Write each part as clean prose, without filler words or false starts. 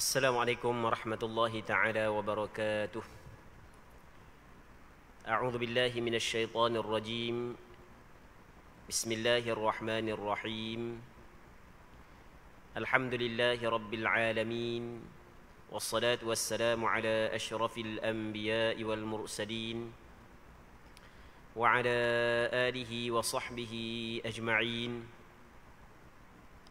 السلام عليكم ورحمة الله تعالى وبركاته. أعوذ بالله من الشيطان الرجيم. بسم الله الرحمن الرحيم. الحمد لله رب العالمين، والصلاة والسلام على أشرف الأنبياء والمرسلين وعلى آله وصحبه أجمعين.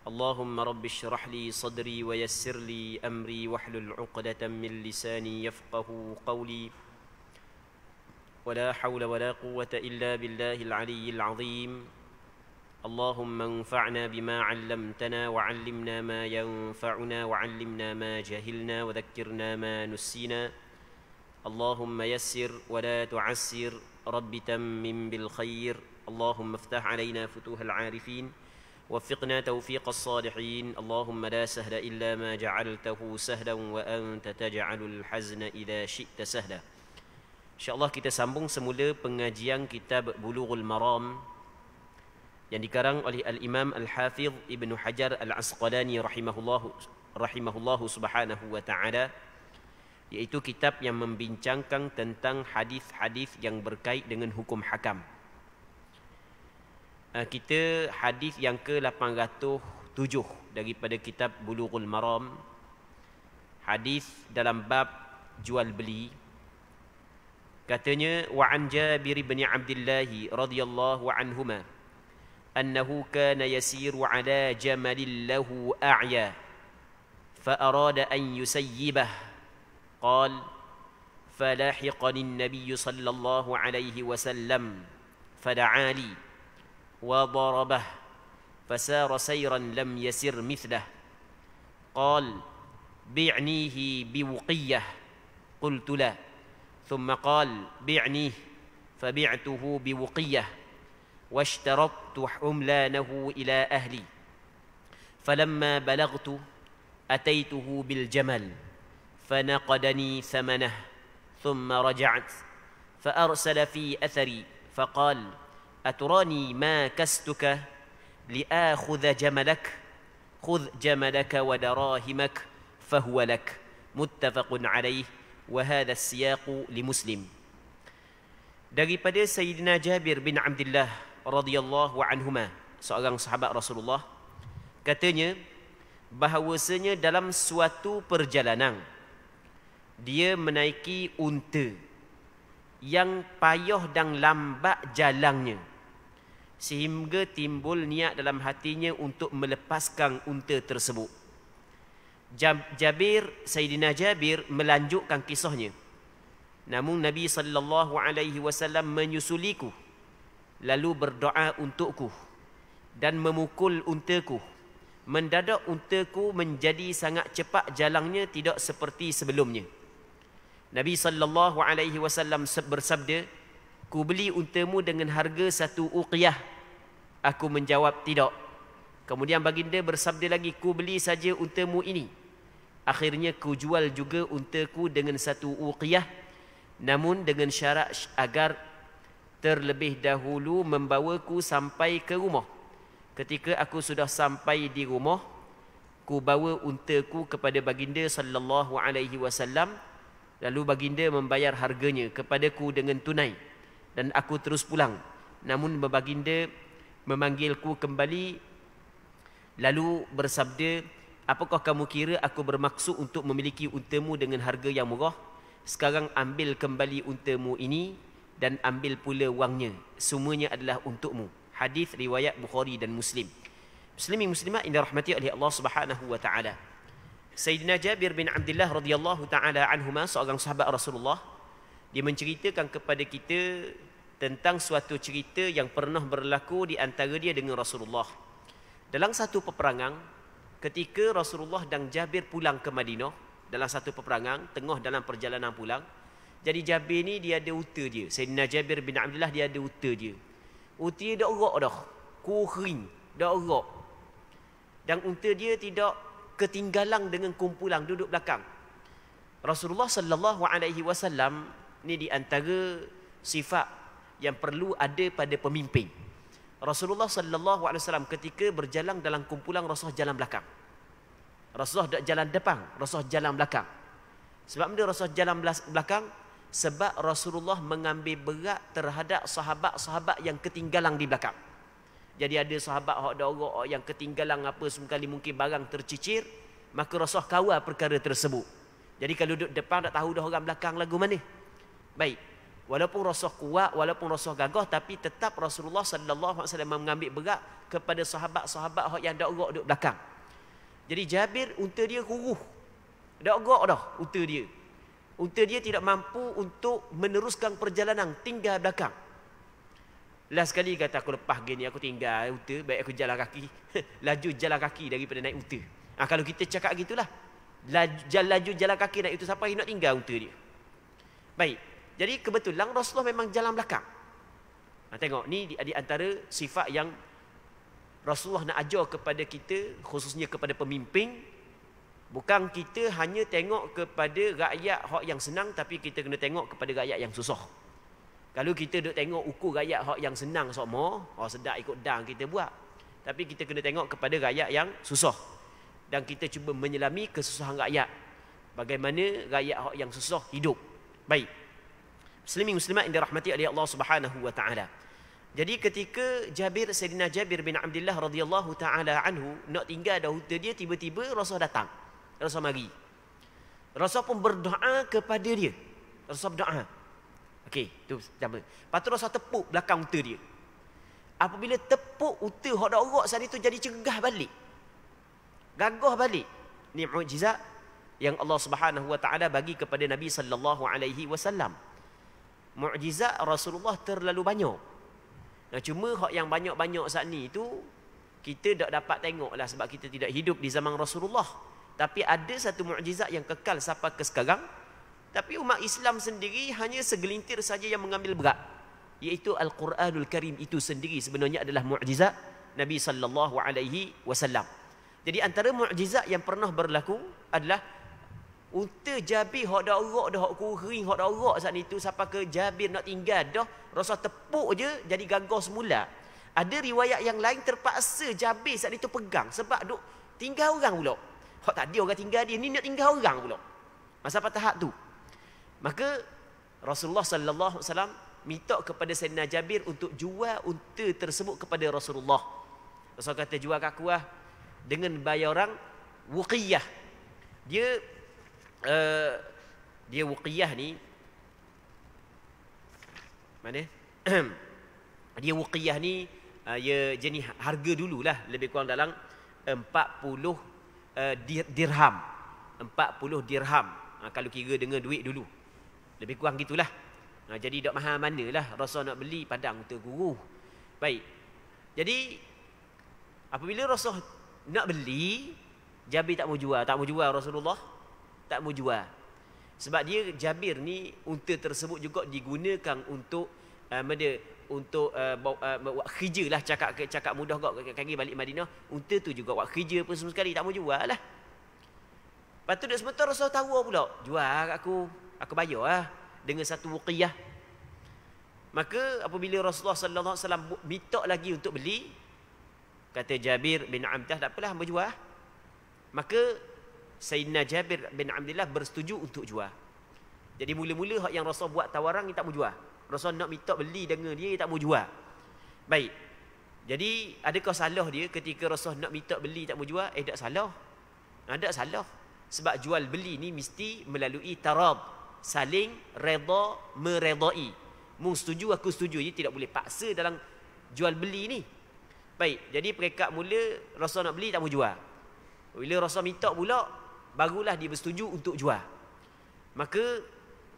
اللهم رب اشرح لي صدري ويسر لي أمري واحلل عقدة من لساني يفقه قولي، ولا حول ولا قوة إلا بالله العلي العظيم. اللهم انفعنا بما علمتنا وعلمنا ما ينفعنا وعلمنا ما جهلنا وذكرنا ما نسينا. اللهم يسر ولا تعسر، رب تمم بالخير. اللهم افتح علينا فتوح العارفين، وفقنا توفيق الصالحين. اللهم لا سهل إلا ما جعلته سهلا وأنت تجعل الحزن إذا شئت سهلا. InsyaAllah kita sambung semula pengajian kitab Bulughul Maram yang dikarang oleh Al-Imam Al-Hafidh Ibn Hajar Al-Asqalani rahimahullahu subhanahu wa ta'ala, iaitu kitab yang membincangkan tentang hadis-hadis yang berkait dengan hukum hakam. Kita hadis yang ke-807 daripada kitab Bulughul Maram, hadis dalam bab jual beli. Katanya, wa an Jabir bin Abdullah radhiyallahu anhuma annahu kana yasiru ala jamalin lahu a'ya fa arada an yusayyibah qala falahiqani an-nabiy sallallahu alayhi wasallam fad'a li وضربه فسار سيرا لم يسر مثله قال بعنيه بوقية قلت لا ثم قال بعنيه فبعته بوقية واشترطت حملانه إلى أهلي فلما بلغت أتيته بالجمل فنقدني ثمنه ثم رجعت فأرسل في أثري فقال أتراني ما كستك لآخذ جملك خذ جملك ودراهمك فهو لك متفق عليه وهذا السياق لمسلم. Daripada Sayyidina Jabir bin Abdullah radhiyallahu anhuma, seorang sahabat Rasulullah, katanya bahawasanya dalam suatu perjalanan dia menaiki unta yang payah dan lambat jalannya, sehingga timbul niat dalam hatinya untuk melepaskan unta tersebut. Sayyidina Jabir melanjutkan kisahnya. Namun Nabi sallallahu alaihi wasallam menyusuliku, lalu berdoa untukku dan memukul untaku. Mendadak untaku menjadi sangat cepat jalannya, tidak seperti sebelumnya. Nabi sallallahu alaihi wasallam bersabda, "Ku beli untamu dengan harga 1 uqiyah." Aku menjawab, "Tidak." Kemudian baginda bersabda lagi, "Ku beli saja untamu ini." Akhirnya ku jual juga untaku dengan 1 uqiyah, namun dengan syarat agar terlebih dahulu membawaku sampai ke rumah. Ketika aku sudah sampai di rumah, ku bawa untaku kepada baginda sallallahu alaihi wasallam, lalu baginda membayar harganya kepadaku dengan tunai dan aku terus pulang. Namun baginda memanggilku kembali lalu bersabda, "Apakah kamu kira aku bermaksud untuk memiliki untamu dengan harga yang murah? Sekarang ambil kembali untamu ini dan ambil pula wangnya. Semuanya adalah untukmu." Hadis riwayat Bukhari dan Muslim. Muslimin muslimat yang dirahmati oleh Allah Subhanahu wa taala. Sayyidina Jabir bin Abdullah radhiyallahu taala anhuma, seorang sahabat Rasulullah, dia menceritakan kepada kita tentang suatu cerita yang pernah berlaku di antara dia dengan Rasulullah. Dalam satu peperangan, ketika Rasulullah dan Jabir pulang ke Madinah, dalam satu peperangan, tengah dalam perjalanan pulang, jadi Jabir ni dia ada unta dia. Sayyidina Jabir bin Abdullah dia ada unta dia. Unta dia dah erak dah, kering, dah erak. Dan unta dia tidak ketinggalan dengan kumpulan duduk belakang. Rasulullah sallallahu alaihi wasallam ni di antara sifat yang perlu ada pada pemimpin. Rasulullah sallallahu alaihi wasallam ketika berjalan dalam kumpulan, Rasulullah jalan belakang. Rasulullah tak jalan depan, Rasulullah jalan belakang. Sebab benda Rasulullah jalan belakang? Sebab Rasulullah mengambil berat terhadap sahabat-sahabat yang ketinggalan di belakang. Jadi ada sahabat yang ketinggalan apa semua kali, mungkin barang tercicir, maka Rasulullah kawal perkara tersebut. Jadi kalau duduk depan tak tahu dah orang belakang lagu mana. Baik. Walaupun Rasulullah kuat, walaupun Rasulullah gagah, tapi tetap Rasulullah sallallahu alaihi wasallam mengambil berat kepada sahabat-sahabat yang dak gerak duduk belakang. Jadi Jabir, unta dia kuruh. Dak gerak dah unta dia. Unta dia tidak mampu untuk meneruskan perjalanan, tinggal belakang. Last sekali kata, aku lepas gini, aku tinggal unta, baik aku jalan kaki. Laju jalan kaki daripada naik unta. Kalau kita cakap gitulah, laju jalan kaki naik itu, siapa yang nak tinggal unta dia? Baik. Jadi kebetulan Rasulullah memang jalan belakang. Tengok, ni di antara sifat yang Rasulullah nak ajar kepada kita, khususnya kepada pemimpin. Bukan kita hanya tengok kepada rakyat yang senang, tapi kita kena tengok kepada rakyat yang susah. Kalau kita duk tengok ukur rakyat yang senang semua, sedap ikut dang kita buat. Tapi kita kena tengok kepada rakyat yang susah. Dan kita cuba menyelami kesusahan rakyat. Bagaimana rakyat yang susah hidup. Baik. Muslimin muslimat yang dirahmati oleh Allah Subhanahu wa taala. Jadi ketika Sayyidina Jabir bin Abdullah radhiyallahu taala anhu nak tinggal dah unta dia, tiba-tiba Rasul datang. Rasul mari. Rasul pun berdoa kepada dia. Rasul berdoa. Okey, tu pertama. Lepas tu Rasul tepuk belakang unta dia. Apabila tepuk unta hok dak gerak saat itu, jadi cegah balik. Gagah balik. Ni mukjizat yang Allah Subhanahu wa taala bagi kepada Nabi sallallahu alaihi wasallam. Mukjizat Rasulullah terlalu banyak. Nah, cuma hak yang banyak-banyak saat ni tu kita tak dapat tengoklah sebab kita tidak hidup di zaman Rasulullah. Tapi ada satu mukjizat yang kekal sampai ke sekarang. Tapi umat Islam sendiri hanya segelintir saja yang mengambil berat, iaitu Al-Quranul Karim itu sendiri sebenarnya adalah mukjizat Nabi sallallahu alaihi wasallam. Jadi antara mukjizat yang pernah berlaku adalah unta Jabir hok dak gerak dah, hok kuring hok dak gerak saat itu, sampai ke Jabir nak tinggal dah, Rasul tepuk je jadi gagah semula. Ada riwayat yang lain terpaksa Jabir saat itu pegang sebab duk tinggal orang pula. Hok tadi orang tinggal dia, ni nak tinggal orang pula. Masa pada tahap tu, maka Rasulullah sallallahu alaihi wasallam minta kepada Sayyidina Jabir untuk jual unta tersebut kepada Rasulullah. Rasul kata, jual kat aku dengan bayaran wuqiyah. Dia wuqiyah ni mana? Dia wuqiyah ni ya jenis harga dululah, lebih kurang dalam 40 dirham. 40 dirham. Kalau kira dengan duit dulu. Lebih kurang gitulah. Jadi tak mahal manalah Rasul nak beli padang unta guru. Baik. Jadi apabila Rasul nak beli, Jabir tak mau jual Rasulullah. Tak mau jual. Sebab dia Jabir ni, unta tersebut juga digunakan untuk buat kerja lah, cakap mudah kaki balik Madinah. Unta tu juga buat kerja pun semua sekali, tak mau jual lah. Lepas tu sebentar Rasul tahu pula, jual aku bayar lah dengan satu wuqiyah. Maka apabila Rasulullah sallallahu alaihi wasallam minta lagi untuk beli, kata Jabir bin Abdullah, tak apalah, hamba jual. Maka Sayyidina Jabir bin Abdullah bersetuju untuk jual. Jadi mula-mula hak yang Rasul buat tawaran, dia tak mau jual. Rasul nak minta beli dengan dia tak mau jual. Baik. Jadi adakah salah dia ketika Rasul nak minta beli tak mau jual? Tak salah. Tak salah. Sebab jual beli ni mesti melalui tarad, saling redha meredai. Mu setuju, aku setuju. Dia tidak boleh paksa dalam jual beli ni. Baik. Jadi peringkat mula Rasul nak beli tak mau jual. Bila Rasul minta pula, barulah dia bersetuju untuk jual. Maka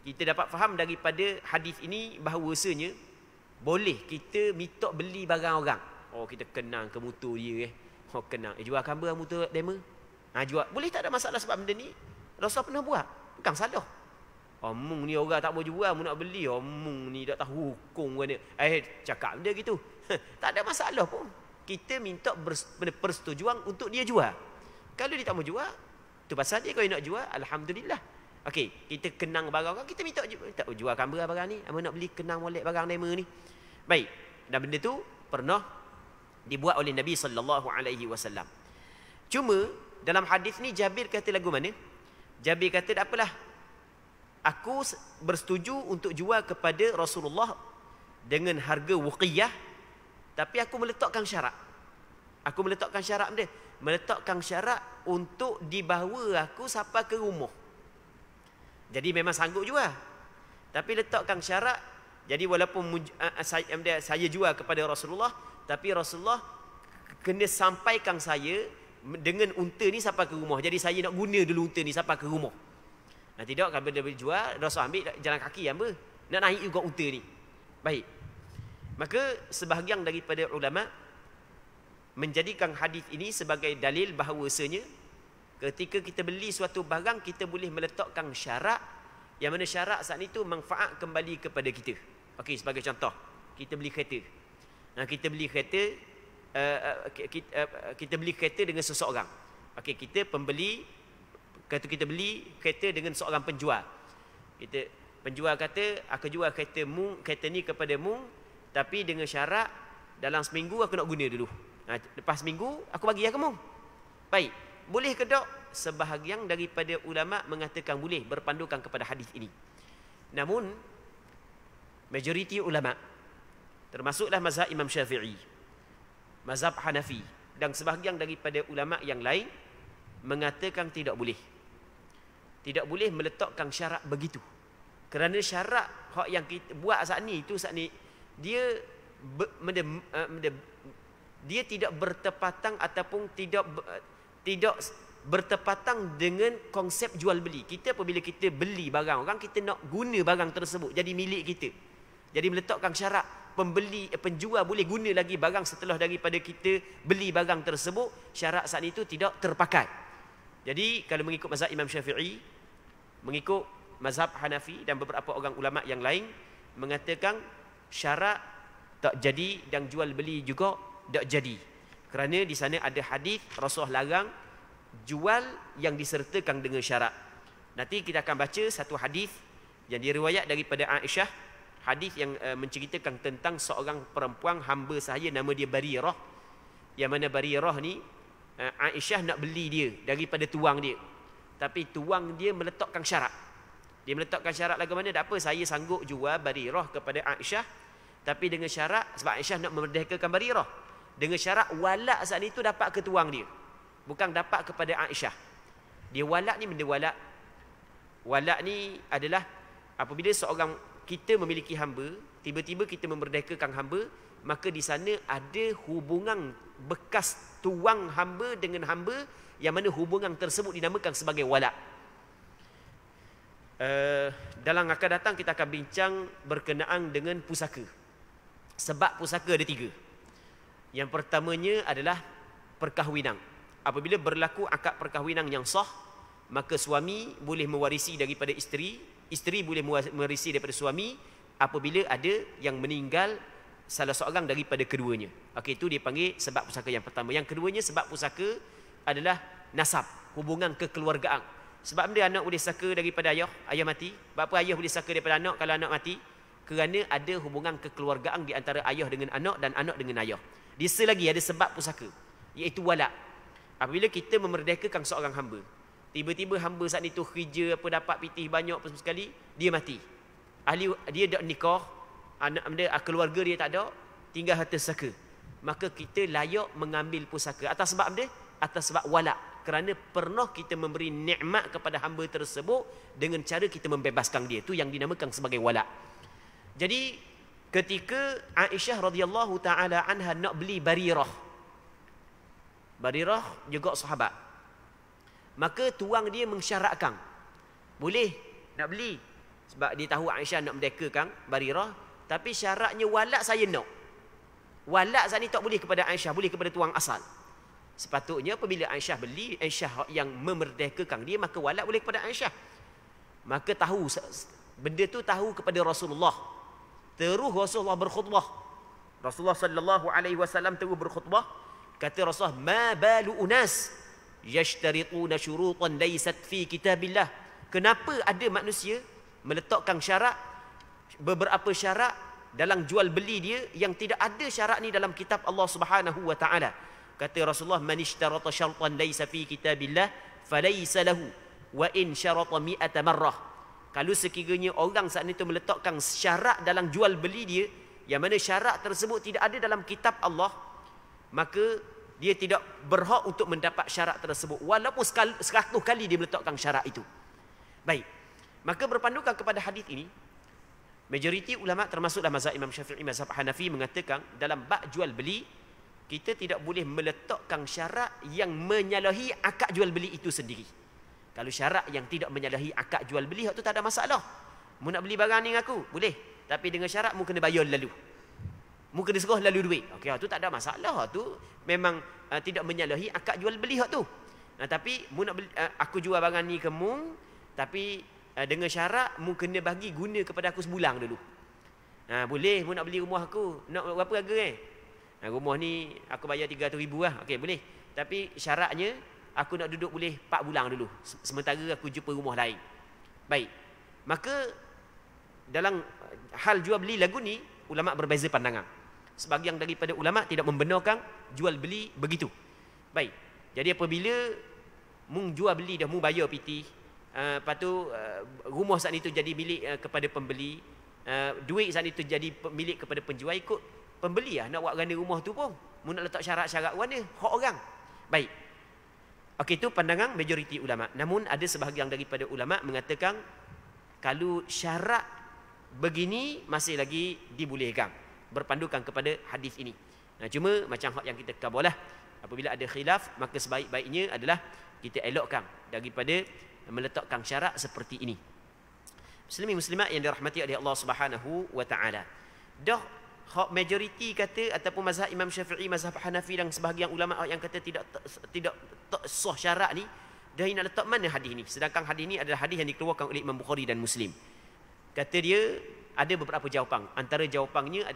kita dapat faham daripada hadis ini bahawasanya boleh kita minta beli barang orang. Kita kenang ke mutu dia kenang. Jual gambar mutu demo. Jual. Boleh, tak ada masalah sebab benda ni Rasul pernah buat. Bukan salah. Mung ni orang tak mau jual, mu nak beli. Mung ni tak tahu hukum mana. Cakap benda gitu. Tak ada masalah pun. Kita minta persetujuan untuk dia jual. Kalau dia tak mau jual, tu pasal dia. Kalau dia nak jual, alhamdulillah. Okey, kita kenang barang orang, kita minta jual gambar barang ni. Apa nak beli kenang molek barang demo ni. Baik. Dan benda tu pernah dibuat oleh Nabi sallallahu alaihi wasallam. Cuma dalam hadis ni Jabir kata lagu mana? Jabir kata tak apalah, aku bersetuju untuk jual kepada Rasulullah dengan harga wuqiyah, tapi aku meletakkan syarat. Aku meletakkan syarat dia. Meletakkan syarat untuk dibawa aku sampai ke rumah. Jadi memang sanggup jual. Tapi letakkan syarat, jadi walaupun saya jual kepada Rasulullah, tapi Rasulullah kena sampaikan saya dengan unta ni sampai ke rumah. Jadi saya nak guna dulu unta ni sampai ke rumah. Nah, tidak, kalau dia jual, Rasul ambil jalan kaki apa? Nak naik juga unta ni. Baik. Maka sebahagian daripada ulama menjadikan hadis ini sebagai dalil bahawasanya ketika kita beli suatu barang, kita boleh meletakkan syarat, yang mana syarat saat itu manfaat kembali kepada kita. Okey, sebagai contoh, kita beli kereta. Nah, kita beli kereta, kita beli kereta dengan seseorang. Okey, kita pembeli, kata kita beli kereta dengan seorang penjual. Penjual kata, aku jual kereta ni kepadamu, tapi dengan syarat dalam seminggu aku nak guna dulu. Lepas seminggu aku bagi kamu. Baik, boleh ke tak? Sebahagian daripada ulama mengatakan boleh, berpandukan kepada hadis ini. Namun majoriti ulama, termasuklah mazhab Imam Syafi'i, mazhab Hanafi, dan sebahagian daripada ulama yang lain mengatakan tidak boleh. Tidak boleh meletakkan syarat begitu. Kerana syarat hak yang kita buat saat ni dia dia tidak bertepatan ataupun tidak bertepatan dengan konsep jual beli. Kita apabila kita beli barang orang, kita nak guna barang tersebut jadi milik kita. Jadi meletakkan syarat penjual boleh guna lagi barang setelah daripada kita beli barang tersebut, syarat saat itu tidak terpakai. Jadi kalau mengikut mazhab Imam Syafi'i, mengikut mazhab Hanafi dan beberapa orang ulama yang lain mengatakan syarat tak jadi dan jual beli juga tak jadi. Kerana di sana ada hadis Rasulullah larang jual yang disertakan dengan syarat. Nanti kita akan baca satu hadis yang diriwayat daripada Aisyah, hadis yang menceritakan tentang seorang perempuan hamba sahaya nama dia Barirah. Yang mana Barirah ni Aisyah nak beli dia daripada tuang dia, tapi tuang dia meletakkan syarat. Dia meletakkan syarat lagu mana? Tak apa, saya sanggup jual Barirah kepada Aisyah, tapi dengan syarat, sebab Aisyah nak memerdekakan Barirah, dengan syarat walak saat itu dapat ke tuang dia, bukan dapat kepada Aisyah. Dia walak ni benda walak. Walak ni adalah apabila seorang kita memiliki hamba, tiba-tiba kita memerdekakan hamba, maka di sana ada hubungan bekas tuang hamba dengan hamba, yang mana hubungan tersebut dinamakan sebagai walak. Dalam akan datang kita akan bincang berkenaan dengan pusaka. Sebab pusaka ada 3. Yang pertamanya adalah perkahwinan. Apabila berlaku akad perkahwinan yang sah, maka suami boleh mewarisi daripada isteri, isteri boleh mewarisi daripada suami apabila ada yang meninggal salah seorang daripada keduanya. Okey, itu dipanggil sebab pusaka yang pertama. Yang keduanya sebab pusaka adalah nasab, hubungan kekeluargaan. Sebab dia anak boleh saka daripada ayah, ayah mati. Sebab apa ayah boleh saka daripada anak kalau anak mati? Kerana ada hubungan kekeluargaan di antara ayah dengan anak dan anak dengan ayah. Dia selagi ada sebab pusaka, iaitu walak. Apabila kita memerdekakan seorang hamba, tiba-tiba hamba saat itu kerja apa, dapat pitih banyak apa sekali, dia mati. Ahli dia dak nikah, anak dia, keluarga dia tak ada, tinggal harta saka. Maka kita layak mengambil pusaka atas sebab dia, atas sebab walak. Kerana pernah kita memberi nikmat kepada hamba tersebut dengan cara kita membebaskan dia. Itu yang dinamakan sebagai walak. Jadi ketika Aisyah radhiyallahu taala anha nak beli Barirah, Barirah juga sahabat, maka tuang dia mensyaratkan boleh nak beli, sebab dia tahu Aisyah nak merdekakan Barirah, tapi syaratnya walak saya nak. Walak saat ni tak boleh kepada Aisyah, boleh kepada tuang asal. Sepatutnya apabila Aisyah beli, Aisyah yang memerdekakan dia, maka walak boleh kepada Aisyah. Maka tahu benda tu tahu kepada Rasulullah. Terus Rasulullah berkhutbah. Rasulullah sallallahu alaihi wasallam terus berkhutbah, kata Rasulullah, ma balu unas yashtarituna syurutan laysat fi kitabillah. Kenapa ada manusia meletakkan syarat, beberapa syarat dalam jual beli dia yang tidak ada syarat ni dalam kitab Allah Subhanahu wa taala. Kata Rasulullah, man ishtarata syartan laysa fi kitabillah falaysa lahu wa in syarata mi'ata marrah. Kalau sekiranya orang saat itu meletakkan syarat dalam jual beli dia, yang mana syarat tersebut tidak ada dalam kitab Allah, maka dia tidak berhak untuk mendapat syarat tersebut walaupun 100 kali dia meletakkan syarat itu. Baik. Maka berpandukan kepada hadis ini, majoriti ulama termasuklah mazhab Imam Syafi'i, mazhab Hanafi mengatakan dalam bab jual beli kita tidak boleh meletakkan syarat yang menyalahi akad jual beli itu sendiri. Kalau syarat yang tidak menyalahi akad jual beli itu tak ada masalah. Mu nak beli barang ni dengan aku, boleh. Tapi dengan syarat mu kena bayar lalu. Mu kena serah lalu duit. Okey, tu tak ada masalah. Tu memang tidak menyalahi akad jual beli tu. Tapi mu nak beli, aku jual barang ni ke mu, tapi dengan syarat mu kena bagi guna kepada aku sebulan dulu. Boleh mu nak beli rumah aku. Nak berapa harga rumah ni aku bayar 300,000 lah. Okey, boleh. Tapi syaratnya aku nak duduk boleh 4 bulan dulu. Sementara aku jumpa rumah lain. Baik. Maka dalam hal jual beli lagu ni ulama berbeza pandangan. Sebahagian daripada ulama tidak membenarkan jual beli begitu. Baik. Jadi apabila mu jual beli dah mu bayar PT, lepas tu rumah saat itu jadi milik kepada pembeli, duit saat itu jadi milik kepada penjual, ikut pembeli lah nak buat ganda rumah tu pun. Mu nak letak syarat-syarat mana? Hak orang. Baik. Okey, itu pandangan majoriti ulama. Namun ada sebahagian daripada ulama mengatakan kalau syarat begini masih lagi dibolehkan, berpandukan kepada hadis ini. Cuma macam hak yang kita kabalah, apabila ada khilaf maka sebaik-baiknya adalah kita elokkan daripada meletakkan syarat seperti ini. Muslimin muslimat yang dirahmati oleh Allah Subhanahu wa taala. Dah hak majoriti kata ataupun mazhab Imam Syafi'i, mazhab Hanafi dan sebahagian ulama yang kata tidak sah syarat ni, dah nak letak mana hadis ni? Sedangkan hadis ni adalah hadis yang dikeluarkan oleh Imam Bukhari dan Muslim. Kata dia ada beberapa jawapan. Antara jawapannya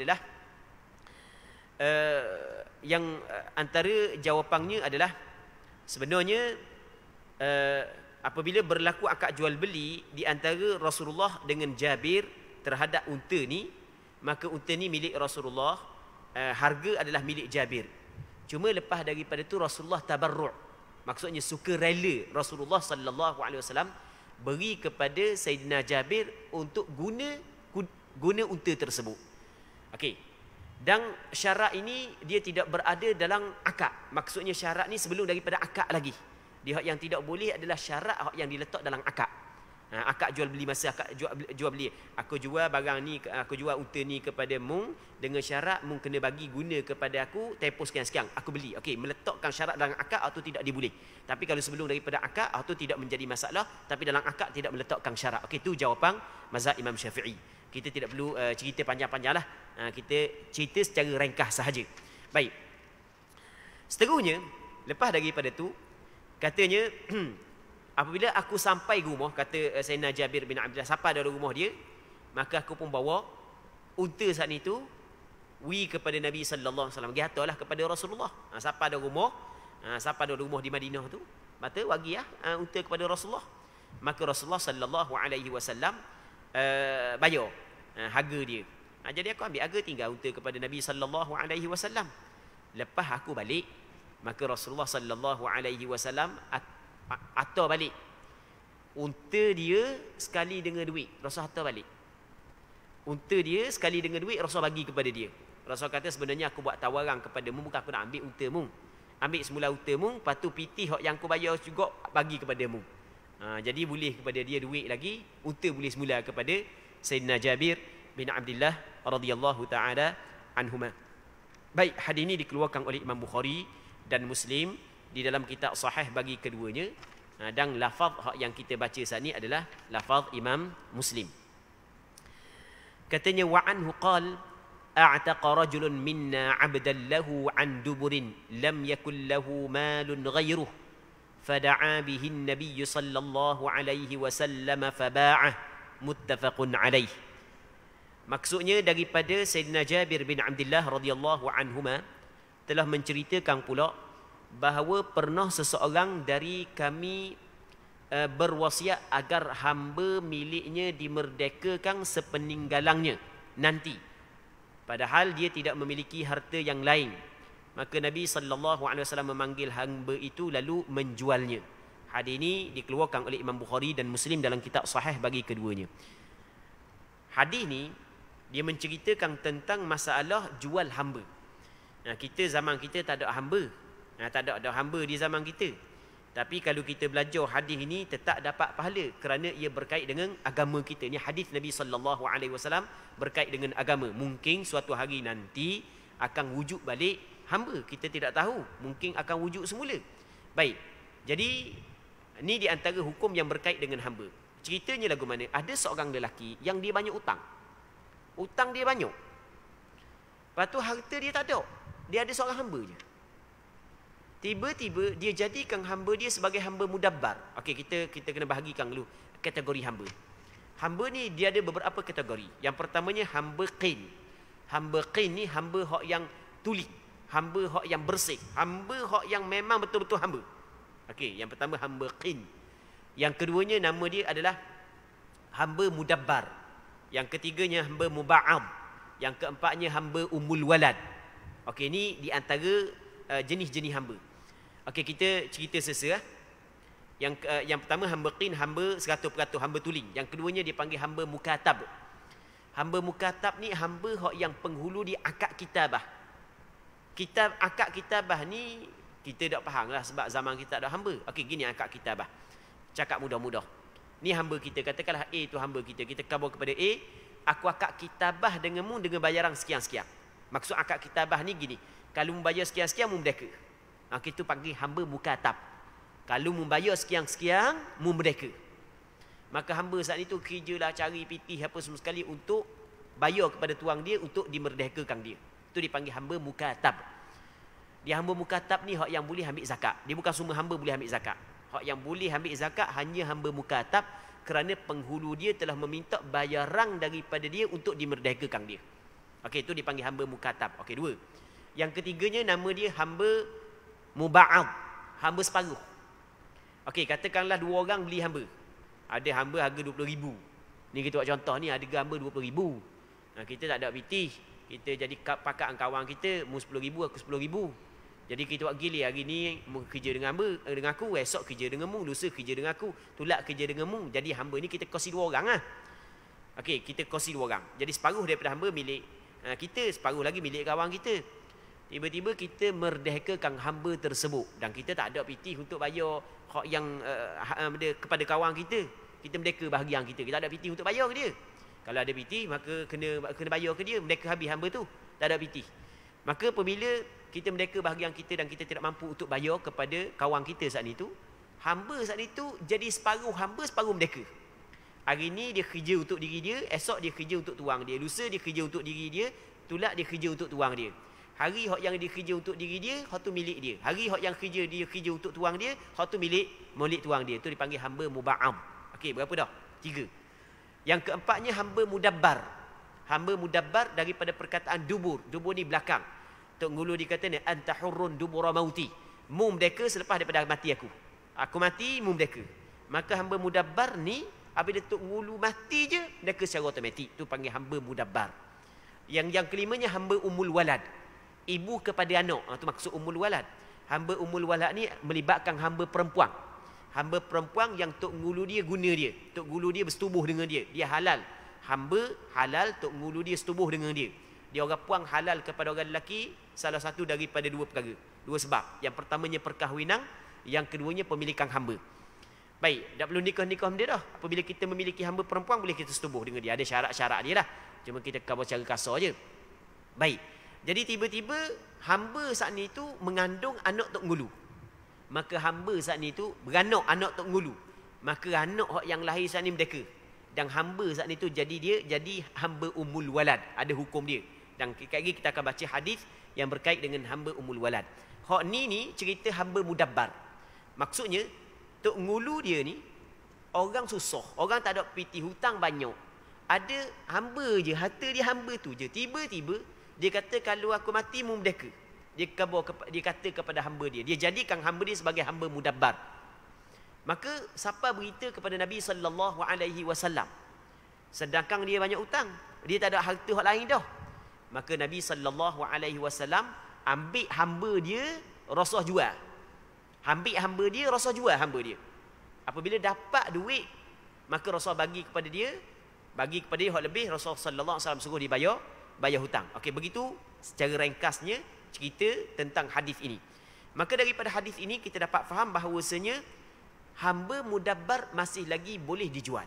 adalah sebenarnya apabila berlaku akad jual beli di antara Rasulullah dengan Jabir terhadap unta ni, maka unta ni milik Rasulullah, harga adalah milik Jabir. Cuma lepas daripada tu Rasulullah tabarru', maksudnya suka rela Rasulullah sallallahu alaihi wasallam beri kepada Sayyidina Jabir untuk guna unta tersebut. Okey. Dan syarat ini dia tidak berada dalam akad. Maksudnya syarat ni sebelum daripada akad lagi. Dia yang tidak boleh adalah syarat yang diletak dalam akad. Akad jual beli, masa akad jual beli, aku jual barang ni, aku jual unta ni kepada mung dengan syarat mung kena bagi guna kepada aku tempoh sekian-sekian, aku beli. Okey, meletakkan syarat dalam akad atau tidak diboleh. Tapi kalau sebelum daripada akad atau tidak menjadi masalah, tapi dalam akad tidak meletakkan syarat. Okey, itu jawapan mazhab Imam Syafi'i. Kita tidak perlu cerita panjang-panjang lah. Kita cerita secara ringkas sahaja. Baik. Seterusnya, lepas daripada tu, katanya apabila aku sampai rumah, kata Sayyidina Jabir bin Abdullah, sampai dari rumah dia, maka aku pun bawa unta saat itu kepada Nabi sallallahu alaihi wasallam. Gihatalah kepada Rasulullah. Sampai dari rumah di Madinah tu, maka wagilah unta kepada Rasulullah. Maka Rasulullah sallallahu alaihi wasallam bayar harga dia. Jadi aku ambil harga, tinggal unta kepada Nabi sallallahu alaihi wasallam. Lepas aku balik, maka Rasulullah sallallahu alaihi wasallam atar balik unta dia sekali dengan duit. Rasul atar balik unta dia sekali dengan duit, Rasul bagi kepada dia. Rasul kata sebenarnya aku buat tawaran kepada mu, bukan aku nak ambil unta mu. Ambil semula unta mu, lepas tu piti hak yang aku bayar juga bagi kepada mu. Jadi boleh kepada dia duit lagi, unta boleh semula kepada Sayyidina Jabir bin Abdullah radhiyallahu taala anhuma. Baik, hadis ini dikeluarkan oleh Imam Bukhari dan Muslim di dalam kitab sahih bagi keduanya, dan lafaz yang kita baca saat ini adalah lafaz Imam Muslim. Katanya wa anhu qal a'taqa rajulun minna 'abdan lahu 'an duburin lam yakul lahu malun ghayruhu fada'a bihi an-nabiy sallallahu alaihi wasallam faba'ah, muttafaqun alaih. Maksudnya daripada Sayyidina Jabir bin Abdullah radhiyallahu anhuma telah menceritakan pula bahawa pernah seseorang dari kami berwasiat agar hamba miliknya dimerdekakan sepeninggalannya nanti, padahal dia tidak memiliki harta yang lain. maka Nabi SAW memanggil hamba itu lalu menjualnya. Hadis ini dikeluarkan oleh Imam Bukhari dan Muslim dalam kitab sahih bagi keduanya. Hadis ni dia menceritakan tentang masalah jual hamba. Nah, kita zaman kita tak ada hamba. Tak ada hamba di zaman kita. Tapi kalau kita belajar hadis ini tetap dapat pahala kerana ia berkait dengan agama kita. Ini hadis Nabi SAW berkait dengan agama. Mungkin suatu hari nanti akan wujud balik hamba. Kita tidak tahu. Mungkin akan wujud semula. Baik. Jadi ini di antara hukum yang berkait dengan hamba. Ceritanya lagu mana? Ada seorang lelaki yang dia banyak utang. Utang dia banyak. Lepas tu harta dia tak ada. Dia ada seorang hamba je. Tiba-tiba dia jadikan hamba dia sebagai hamba mudabbar. Okey, kita kena bahagikan dulu kategori hamba. Hamba ni dia ada beberapa kategori. Yang pertamanya hamba qin. Hamba qin ni hamba hak yang tuli, hamba hak yang bersih, hamba hak yang memang betul-betul hamba. Okey, yang pertama hamba qin. Yang keduanya nama dia adalah hamba mudabbar. Yang ketiganya hamba muba'ab. Yang keempatnya hamba umul walad. Okey, ini di antara jenis-jenis hamba. Okey, kita cerita sesa. Yang pertama hamba qin, hamba 100%, hamba tuling. Yang keduanya dipanggil hamba mukatab. Hamba mukatab ni hamba hak yang penghulu di akad kitabah. Akad kitabah ni kita tak faham lah sebab zaman kita tak ada hamba. Okey, gini akad kitabah. Cakap mudah-mudah. Ni hamba kita, katakanlah A tu hamba kita. Kita khabar kepada A, aku akad kitabah denganmu dengan bayaran sekian-sekian. Maksud akad kitabah ni gini, kalau membayar sekian-sekian mu merdeka. Kita panggil hamba mukatab. Kalau membayar sekian-sekian mu merdeka. Maka hamba saat itu kerjalah cari pitih apa semua sekali untuk bayar kepada tuang dia untuk dimerdekakan dia. Itu dipanggil hamba mukatab. Dia hamba mukatab ni hak yang boleh ambil zakat. Dia bukan semua hamba boleh ambil zakat. Hak yang boleh ambil zakat hanya hamba mukatab kerana penghulu dia telah meminta bayaran daripada dia untuk dimerdekakan dia. Okey, itu dipanggil hamba mukatab. Okey, dua. Yang ketiganya nama dia hamba muba'ab, hamba separuh. Okey, katakanlah dua orang beli hamba. Ada hamba harga 20,000. Ni kita buat contoh ni, harga hamba 20,000. Kita tak ada pitih. Kita jadi pakat kawan kita, mu 10,000, aku 10,000. Jadi kita buat gilir, hari ni mu kerja dengan aku, esok kerja dengan mu, lusa kerja dengan aku, tulak kerja dengan mu. Jadi hamba ni kita kongsi dua orang lah. Okey, kita kongsi dua orang. Jadi separuh daripada hamba milik kita, separuh lagi milik kawan kita. Tiba-tiba kita merdekakan hamba tersebut dan kita tak ada pitih untuk bayar hak yang kepada kawan kita. Kita merdeka bahagian kita. Kita tak ada pitih untuk bayar ke dia. Kalau ada pitih maka kena bayar ke dia, merdeka habis hamba tu. Tak ada pitih. Maka apabila kita merdeka bahagian kita dan kita tidak mampu untuk bayar kepada kawan kita saat itu, hamba saat itu jadi separuh hamba, separuh merdeka. Hari ni dia kerja untuk diri dia, esok dia kerja untuk tuang dia, lusa dia kerja untuk diri dia, tulak dia kerja untuk tuang dia. Hari hak yang dia kerja untuk diri dia, hak tu milik dia. Hari hak yang dia kerja untuk tuang dia, hak tu milik tuang dia. Itu dipanggil hamba muba'am. Okey, berapa dah? 3. Yang keempatnya hamba mudabbar. Hamba mudabbar daripada perkataan dubur. Dubur ni belakang. Tok Ngulu dikata ni anta hurrun dubura mauti. Mu merdeka selepas daripada mati aku. Aku mati, mu merdeka. Maka hamba mudabbar ni apabila Tok Ngulu mati je, merdeka secara automatik. Itu panggil hamba mudabbar. Yang kelimanya hamba umul walad. Ibu kepada anak. Itu maksud umul walad. Hamba umul walad ni melibatkan hamba perempuan. Hamba perempuan yang Tok Ngulu dia guna dia. Tok Ngulu dia bersetubuh dengan dia. Dia halal. Hamba halal, Tok Ngulu dia setubuh dengan dia. Dia orang puang halal kepada orang lelaki salah satu daripada dua perkara. Dua sebab. Yang pertamanya perkahwinan. Yang keduanya pemilikan hamba. Baik, tak perlu nikah-nikah dia dah. Apabila kita memiliki hamba perempuan, boleh kita setubuh dengan dia. Ada syarat-syarat dia lah. Cuma kita khabar cara kasar je. Baik. Jadi tiba-tiba hamba saat ni tu mengandung anak Tok Ngulu. Maka hamba saat ni tu beranak anak Tok Ngulu. Maka anak yang lahir saat ni merdeka. Dan hamba saat ni tu jadi hamba umul walad. Ada hukum dia. Dan lagi kita akan baca hadis yang berkait dengan hamba umul walad. Hak ni cerita hamba mudabbar. Maksudnya Tok Ngulu dia ni orang susah. Orang tak ada pitih, hutang banyak. Ada hamba je, harta dia hamba tu je. Tiba-tiba dia kata kalau aku mati mu merdeka. Dia kata kepada hamba dia. Dia jadikan hamba dia sebagai hamba mudabbar. Maka siapa berita kepada Nabi SAW. Sedangkan dia banyak hutang. Dia tak ada harta hak lain dah. Maka Nabi SAW Ambil hamba dia, Rasulullah jual. Ambil hamba dia, Rasulullah jual hamba dia. Apabila dapat duit, maka Rasulullah bagi kepada dia hak lebih, Rasulullah sallallahu alaihi wasallam suruh dia bayar hutang. Okey, begitu secara ringkasnya cerita tentang hadis ini. Maka daripada hadis ini kita dapat faham bahawasanya hamba mudabbar masih lagi boleh dijual.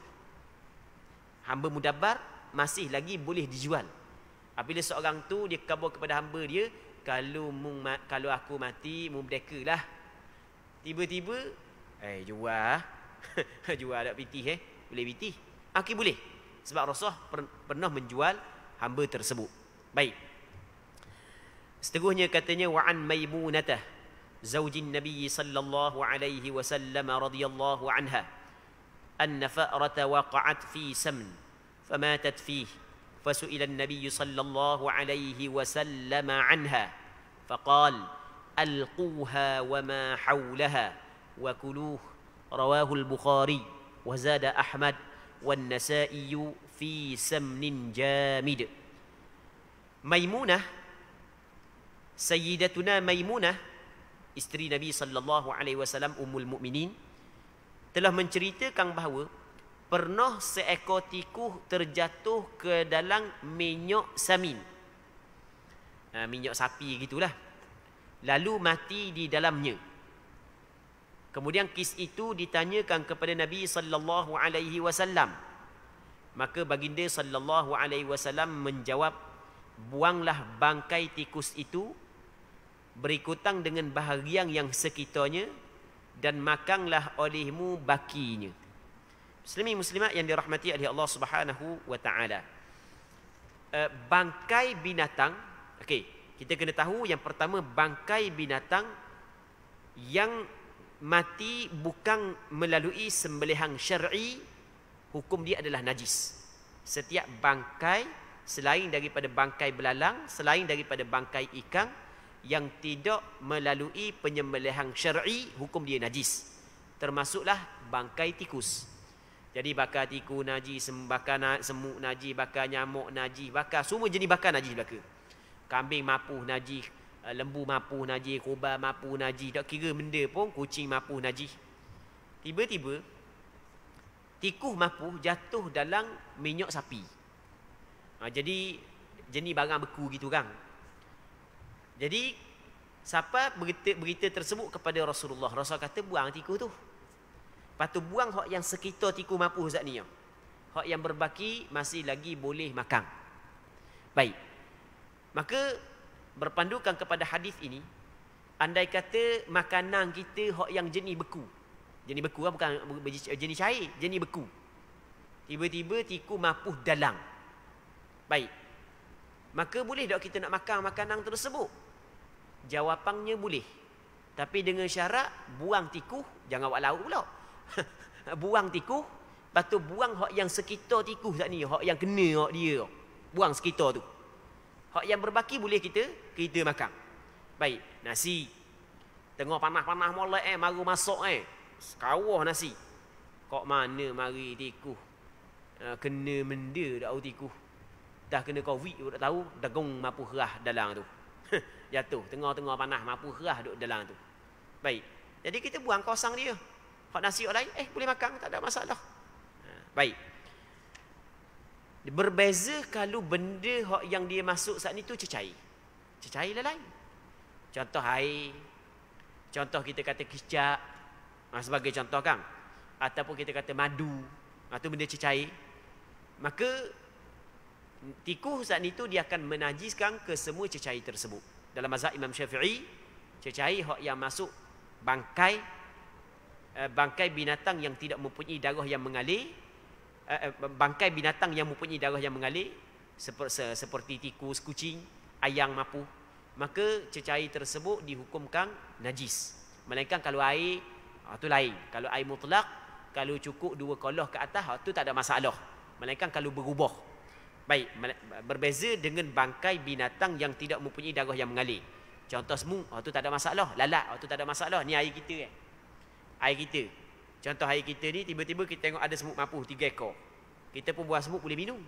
Hamba mudabbar masih lagi boleh dijual. Apabila seorang tu dia khabar kepada hamba dia, kalau aku mati, mu merdekalah. Tiba-tiba, jual. Jual tak pitih boleh pitih. Okey, boleh. Sebab Rasulullah pernah menjual hamba tersebut. Baik. Seterusnya katanya wa'an Maimunatah zaujin Nabi sallallahu alaihi wasallam radhiyallahu anha anna fa'rata waqa'at fi samn famatat fihi فسئل النبي صلى الله عليه وسلم عنها فقال ألقوها وما حولها وكلوه رواه البخاري وزاد أحمد والنسائي في سمن جامد. Maimunah, Sayyidatuna Maimunah, isteri Nabi sallallahu alaihi wasallam, Ummul Mukminin, telah menceritakan bahawa pernah seekor tikus terjatuh ke dalam minyak samin. Minyak sapi gitulah. Lalu mati di dalamnya. Kemudian kes itu ditanyakan kepada Nabi sallallahu alaihi wasallam. Maka baginda sallallahu alaihi wasallam menjawab, buanglah bangkai tikus itu berikutan dengan bahagian yang sekitarnya dan makanlah olehmu bakinya. Muslimin muslimat yang dirahmati oleh Allah Subhanahu wa taala. Bangkai binatang, okey, kita kena tahu yang pertama, bangkai binatang yang mati bukan melalui sembelihan syar'i, hukum dia adalah najis. Setiap bangkai selain daripada bangkai belalang, selain daripada bangkai ikan yang tidak melalui penyembelihan syar'i, hukum dia najis. Termasuklah bangkai tikus. Jadi bakar tikus najis, bakar semut najis, bakar nyamuk najis, bakar semua jenis bakar najis belaka. Kambing mapuh najis, lembu mapuh najis, kurban mapuh najis, tak kira benda pun, kucing mapuh najis. Tiba-tiba tikus mapuh jatuh dalam minyak sapi. Jadi jenis barang beku gitu kan. Jadi siapa berita tersebut kepada Rasulullah. Rasulullah kata buang tikus tu. Lepas tu buang hak yang sekitar tikus mapuh zat ni. Hak yang berbaki masih lagi boleh makan. Baik. Maka berpandukan kepada hadis ini, andai kata makanan kita hak yang jenis beku. Jenis beku lah, bukan jenis cair, jenis beku. Tiba-tiba tikus mapuh dalang. Baik. Maka boleh tak kita nak makan makanan tersebut? Jawapannya boleh. Tapi dengan syarat buang tikus, jangan buat lauk pula. Buang tikus, lepas tu buang hak yang sekitar tikus tak ni, hak yang kena hak dia. Buang sekitar tu. Hak yang berbaki boleh kita makan. Baik, nasi. Tengah panas-panas molek baru masak sekawah nasi. Kok mana mari tikus kena benda tak tahu tikus. Dah kena covid tak tahu, dagung mapu kerah dalam tu. Jatuh tengah-tengah panas mapu kerah duk dalam tu. Baik. Jadi kita buang kosong dia. Hak nasi orang lain boleh makan, tak ada masalah. Baik. Berbeza kalau benda hak yang dia masuk saat ni tu cecair. Cecair lah lain. Contoh air. Contoh kita kata kicap. Sebagai contoh kan. Ataupun kita kata madu. Itu benda cecair. Maka tikus saat itu dia akan menajiskan ke semua cecair tersebut. Dalam mazhab Imam Syafi'i, cecair hak yang masuk bangkai binatang yang tidak mempunyai darah yang mengalir, bangkai binatang yang mempunyai darah yang mengalir seperti tikus, kucing, ayam mapuh, maka cecair tersebut dihukumkan najis. Melainkan kalau air, itu lain. Kalau air mutlak, kalau cukup 2 kolah ke atas, itu tak ada masalah. Melainkan kalau berubah. Baik, berbeza dengan bangkai binatang yang tidak mempunyai darah yang mengalir. Contoh semut, itu tak ada masalah. Lalat, itu tak ada masalah. Ni air kita air kita. Contoh air kita ni, tiba-tiba kita tengok ada semut mapuh 3 ekor. Kita pun buah semut boleh minum.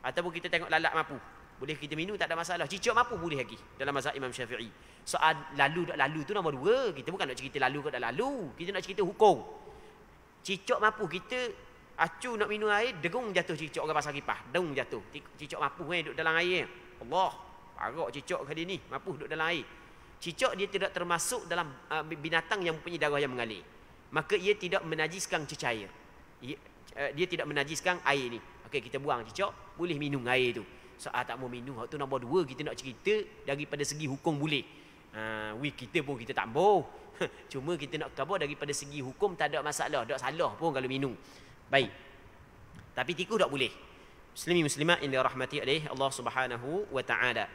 Ataupun kita tengok lalat mapuh. Boleh kita minum, tak ada masalah. Cicak mapu boleh lagi dalam mazhab Imam Syafi'i. Soal lalu tak lalu tu nombor dua. Kita bukan nak cerita lalu ke tak lalu. Kita nak cerita hukum. Cicak mapu, kita acu nak minum air, degung jatuh cicak orang pasang kipas. Degung jatuh. Cicak mapu duduk dalam air. Allah, parok cicak kali ni. Mapu duduk dalam air. Cicak dia tidak termasuk dalam binatang yang mempunyai darah yang mengalir. Maka ia tidak menajiskan cecair. Dia tidak menajiskan air ni. Okey, kita buang cicak, boleh minum air tu. Soal tak mau minum, tu nombor dua. Kita nak cerita daripada segi hukum boleh. Kita pun kita tak mau. Cuma kita nak khabar daripada segi hukum tak ada masalah, tak salah pun kalau minum. Baik. Tapi tikus tak boleh. Muslimin muslimat yang dirahmati oleh Allah Subhanahu wa taala.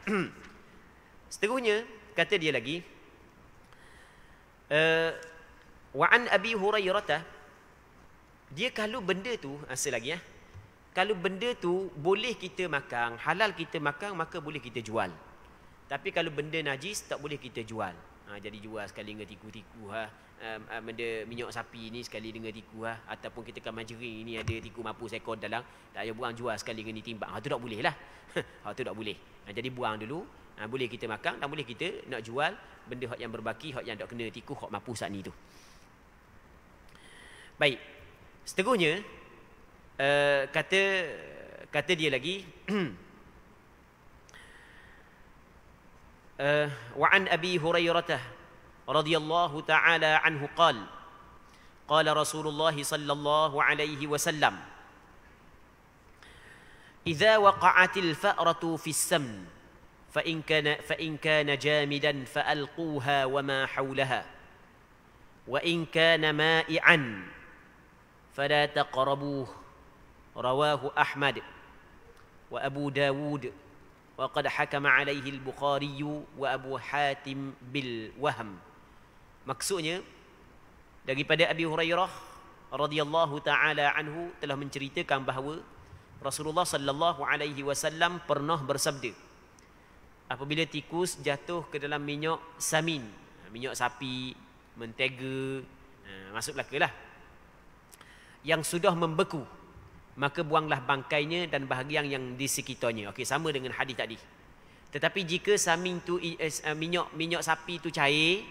Seterusnya kata dia lagi, wa an Abi Hurairah, dia kalau benda tu asal lagi kalau benda tu boleh kita makan, halal kita makan, maka boleh kita jual. Tapi kalau benda najis tak boleh kita jual. Jadi jual sekali dengan tiku-tiku benda minyak sapi ni sekali dengan tiku ataupun kita kan majering ni ada tiku mampu seekor dalam, tak payah buang jual sekali dengan ditimbang. Tu tak boleh lah. Tu tak boleh. Jadi buang dulu. Boleh kita makan dan boleh kita nak jual benda hak yang berbaki, hak yang tak kena tiku, hak mampu saat ni tu. Baik. Seterusnya kata dia lagi wa an Abi Hurairah radhiyallahu ta'ala anhu qala Rasulullah sallallahu alaihi wasallam idza waqa'atil fa'ratu fis samn fa in kana jamidan fa'alquha wa ma hawlaha wa in kana ma'i'an fala taqrabuhu. Rawahu Ahmad wa Abu Dawud wa qad hakama alaihi al-Bukhari wa Abu Hatim bil wahm. Maksudnya daripada Abi Hurairah radhiyallahu taala anhu telah menceritakan bahawa Rasulullah sallallahu alaihi wasallam pernah bersabda, apabila tikus jatuh ke dalam minyak samin, minyak sapi, mentega, masuk belakalah, yang sudah membeku, maka buanglah bangkainya dan bahagian yang di sekitarnya. Okey, sama dengan hadis tadi. Tetapi jika samin tu minyak sapi tu cair,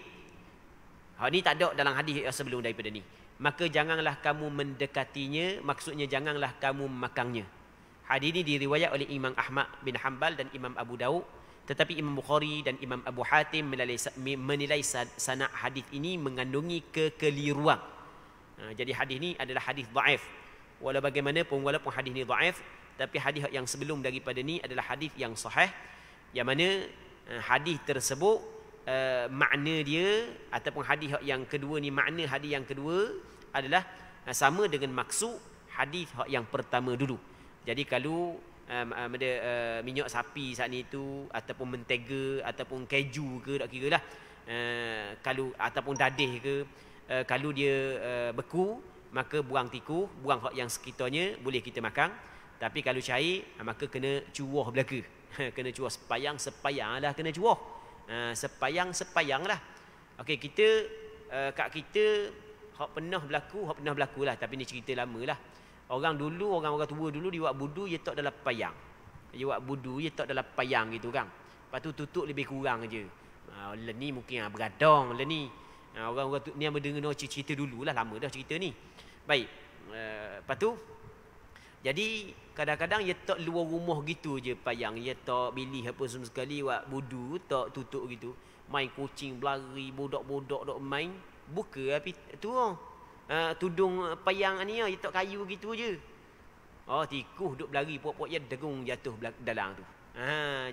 ni tak ada dalam hadis sebelum daripada ni, maka janganlah kamu mendekatinya, maksudnya janganlah kamu memakannya. Hadis ini diriwayat oleh Imam Ahmad bin Hanbal dan Imam Abu Daud, tetapi Imam Bukhari dan Imam Abu Hatim menilai sanad hadis ini mengandungi kekeliruan. Jadi hadis ini adalah hadis dhaif. Walau bagaimanapun, walaupun hadis ni dhaif, tapi hadis yang sebelum daripada ni adalah hadis yang sahih, yang mana hadis tersebut makna dia ataupun hadis yang kedua ni, makna hadis yang kedua adalah sama dengan maksud hadis yang pertama dulu. Jadi kalau minyak sapi saat ni tu ataupun mentega ataupun keju ke, tak kira lah, kalau ataupun dadih ke, kalau dia beku, maka buang tiku, buang hak yang sekitarnya, boleh kita makan. Tapi kalau cair, maka kena cuwah belaka. Kena cuwah sepayang lah, kena cuwah. Sepayang lah. Okey, kita kat kita hak pernah berlaku lah, tapi ni cerita lama lah. Orang tua dulu dia buat budu, dia tak dalam payang. Dia buat budu, dia tak dalam payang gitu kan. Lepas tu tutup lebih kurang aje. Ni mungkin beradang ni. Orang-orang tu ni yang mendengar cerita dululah, lama dah cerita ni. Baik. Lepas tu jadi kadang-kadang ia tak luar rumah gitu je payang, ia tak pilih apa semua sekali buat budu, tak tutup gitu. Main kucing berlari, budak-budak dok main, buka api tu tudung payang ni ia tak kayu gitu je. Tikus duk berlari, pokok ia degung jatuh dalam tu.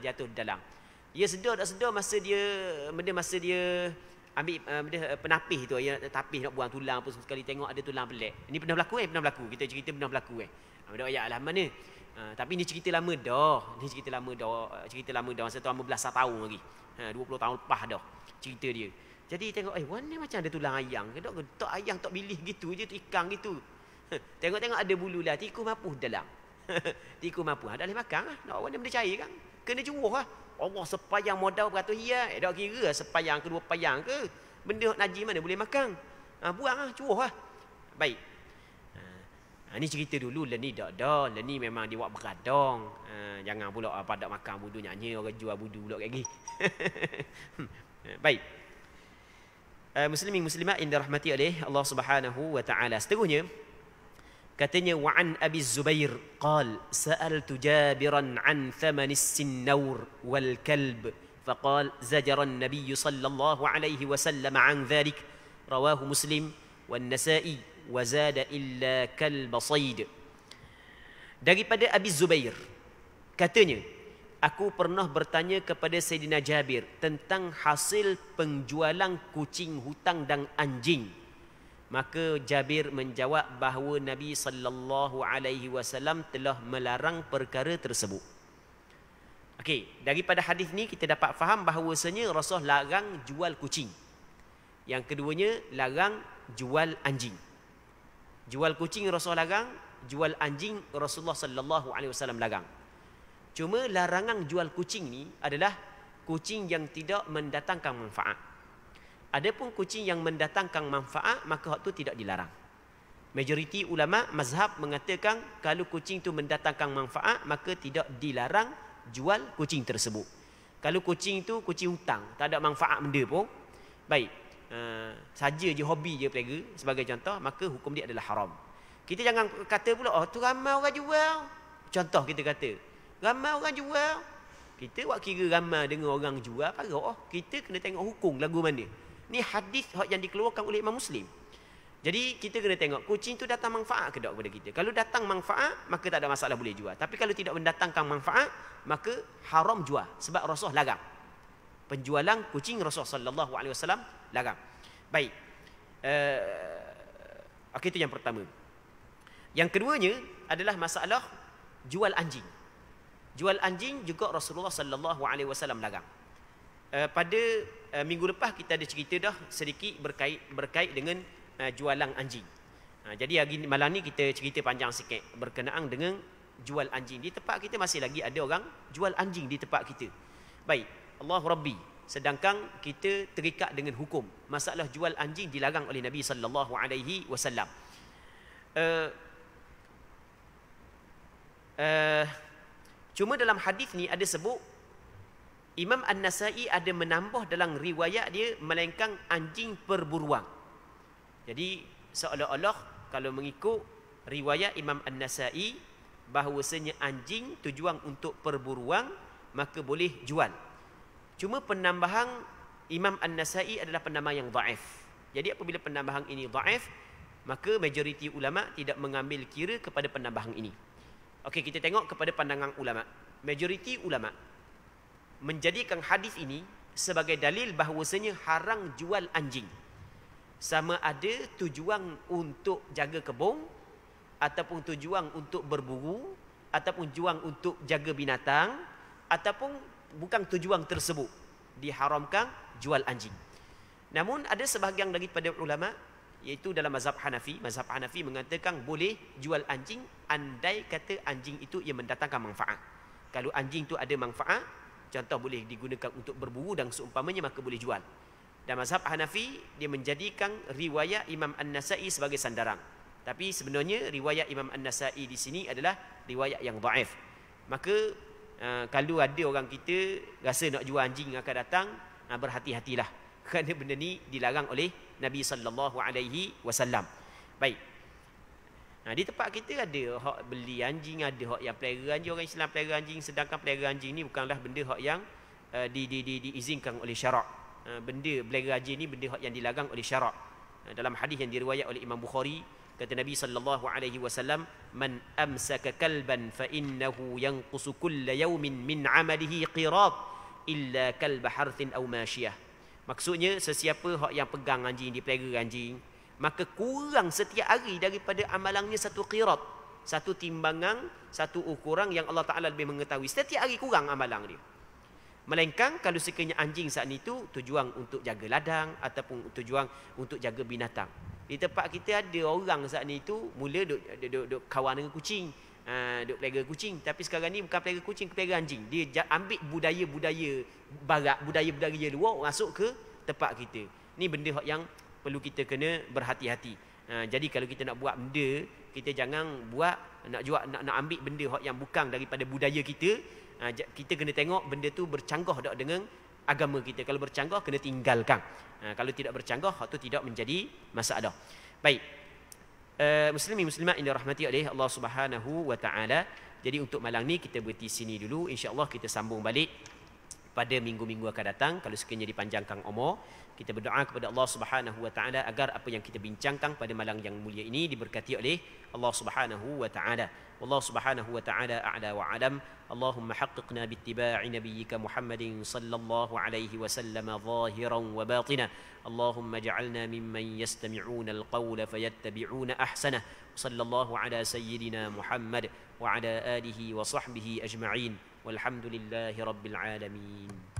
Jatuh dalam. Dia sedar tak sedar masa dia ambil penapis tu, yang tapis nak buang tulang apa sekali, tengok ada tulang pelik. Ini pernah berlaku. Kita cerita pernah berlaku Dak ayat lah mana. Tapi ni cerita lama dah. Cerita lama dah masa tu 15 tahun lagi. 20 tahun lepas dah cerita dia. Jadi tengok warna macam ada tulang ayam ke tak ayam tak bilih gitu je, tu ikan gitu. Tengok-tengok ada bulu lah, tikus mapuh dalam. Tikus mapuh ada boleh makan lah. Nak warna benda cair kan. Kena cuwah lah. Allah sepayang modal beratus tak kira sepayang kedua payang ke, benda najis mana boleh makan. Buang lah, cuwah lah. Baik. Ni cerita dulu, lah ni dak dah, lah ni memang dia buat begadang. Jangan pula apa dak makan budu nyanyi orang jual budu pula kayak gini. Baik. Muslimin muslimat yang dirahmati oleh Allah Subhanahu wa taala. Seterusnya katanya wa an Abi Zubair qal sa'altu Jabiran an thaman as-sinnaur wal kalb faqal zajara an-nabiy sallallahu alaihi wasallam an dhalik rawahu Muslim wan Nasa'i wa zada illa kalb sayd. Daripada Abi Zubair katanya, aku pernah bertanya kepada Sayyidina Jabir tentang hasil penjualan kucing hutang dan anjing. Maka Jabir menjawab bahawa Nabi sallallahu alaihi wasallam telah melarang perkara tersebut. Okey, daripada hadis ni kita dapat faham bahawasanya Rasul larang jual kucing. Yang keduanya larang jual anjing. Jual kucing Rasul larang, jual anjing Rasulullah sallallahu alaihi wasallam larang. Cuma larangan jual kucing ni adalah kucing yang tidak mendatangkan manfaat. Adapun kucing yang mendatangkan manfaat, maka hak tu tidak dilarang. Majoriti ulama mazhab mengatakan kalau kucing tu mendatangkan manfaat, maka tidak dilarang jual kucing tersebut. Kalau kucing tu kucing hutang, tak ada manfaat benda pun, baik, saja je hobi je pelihara sebagai contoh, maka hukum dia adalah haram. Kita jangan kata pula, oh tu ramai orang jual. Contoh kita kata, ramai orang jual. Kita buat kira ramai dengan orang jual, parah. Oh, kita kena tengok hukum lagu mana. Ni hadis yang dikeluarkan oleh Imam Muslim. Jadi kita kena tengok kucing tu datang manfaat ke tak kepada kita. Kalau datang manfaat, maka tak ada masalah boleh jual. Tapi kalau tidak mendatangkan manfaat, maka haram jual. Sebab Rasul larang. Penjualan kucing Rasul sallallahu alaihi wasallam larang. Baik. Okey, itu yang pertama. Yang keduanya adalah masalah jual anjing. Jual anjing juga Rasulullah sallallahu alaihi wasallam larang. Pada minggu lepas kita ada cerita dah sedikit berkait dengan jualan anjing. Jadi hari malam ni kita cerita panjang sikit berkenaan dengan jual anjing. Di tempat kita masih lagi ada orang jual anjing di tempat kita. Baik, Allah Rabbi. Sedangkan kita terikat dengan hukum. Masalah jual anjing dilarang oleh Nabi sallallahu alaihi wasallam. Cuma dalam hadis ni ada sebut Imam An-Nasa'i ada menambah dalam riwayat dia melainkan anjing perburuan. Jadi seolah-olah kalau mengikut riwayat Imam An-Nasa'i bahawasanya anjing tujuan untuk perburuan maka boleh jual. Cuma penambahan Imam An-Nasa'i adalah penambahan yang dhaif. Jadi apabila penambahan ini dhaif, maka majoriti ulama tidak mengambil kira kepada penambahan ini. Okey, kita tengok kepada pandangan ulama. Majoriti ulama menjadikan hadis ini sebagai dalil bahawasanya haram jual anjing. Sama ada tujuan untuk jaga kebun, ataupun tujuan untuk berburu, ataupun tujuan untuk jaga binatang, ataupun bukan tujuan tersebut, diharamkan jual anjing. Namun ada sebahagian daripada ulama, iaitu dalam mazhab Hanafi mengatakan boleh jual anjing andai kata anjing itu ia mendatangkan manfaat. Kalau anjing itu ada manfaat, contoh boleh digunakan untuk berburu dan seumpamanya, maka boleh jual. Dan mazhab Hanafi dia menjadikan riwayat Imam An-Nasa'i sebagai sandaran. Tapi sebenarnya riwayat Imam An-Nasa'i di sini adalah riwayat yang dhaif. Maka kalau ada orang kita rasa nak jual anjing akan datang, berhati-hatilah. Kerana benda ni dilarang oleh Nabi sallallahu alaihi wasallam. Baik. Di tempat kita ada hak beli anjing, ada hak yang pelihara anjing, orang Islam pelihara anjing, sedangkan pelihara anjing ni bukanlah benda hak yang diizinkan oleh syarak. Benda pelihara anjing ni benda hak yang dilarang oleh syarak. Dalam hadis yang diriwayat oleh Imam Bukhari, kata Nabi sallallahu alaihi wasallam, "Man amsaka kalban fa innahu yanqusu kulla yawmin min 'amalihi qirat illa kalb harthin aw mashiyah." Maksudnya sesiapa hak yang pegang anjing, dipelihara anjing, maka kurang setiap hari daripada amalannya satu qirat, satu timbangan, satu ukuran yang Allah Ta'ala lebih mengetahui. Setiap hari kurang amalan dia. Melainkan kalau sekiranya anjing saat itu tujuan untuk jaga ladang ataupun tujuan untuk jaga binatang. Di tempat kita ada orang saat ni tu mula duk kawan dengan kucing, duk pelihara kucing, tapi sekarang ni bukan pelihara kucing, pelihara anjing. Dia ambil budaya-budaya barat, budaya-budaya luar masuk ke tempat kita. Ni benda yang perlu kita kena berhati-hati. Jadi kalau kita nak buat benda, kita jangan buat nak ambil benda yang bukan daripada budaya kita. Kita kena tengok benda tu bercanggah tak dengan agama kita. Kalau bercanggah kena tinggalkan. Kalau tidak bercanggah, hak tu tidak menjadi masalah. Baik. Muslimin muslimat yang dirahmati oleh Allah Subhanahu wa taala. Jadi untuk malam ni kita berhenti sini dulu. Insya-Allah kita sambung balik pada minggu-minggu akan datang kalau sekiranya dipanjangkan umur. Kita berdoa kepada Allah Subhanahu wa taala agar apa yang kita bincangkan pada malam yang mulia ini diberkati oleh Allah Subhanahu wa taala. Wallahu Subhanahu wa taala a'la wa alam. Allahumma haqqiqna bittiba'i nabiyyika Muhammadin sallallahu alaihi wasallam zahiran wa batina. Allahumma ij'alna mimman yastami'una al-qawla fayattabi'una ahsanah. Sallallahu ala sayyidina Muhammad wa ala alihi wa sahbihi ajma'in. Walhamdulillahi rabbil alamin.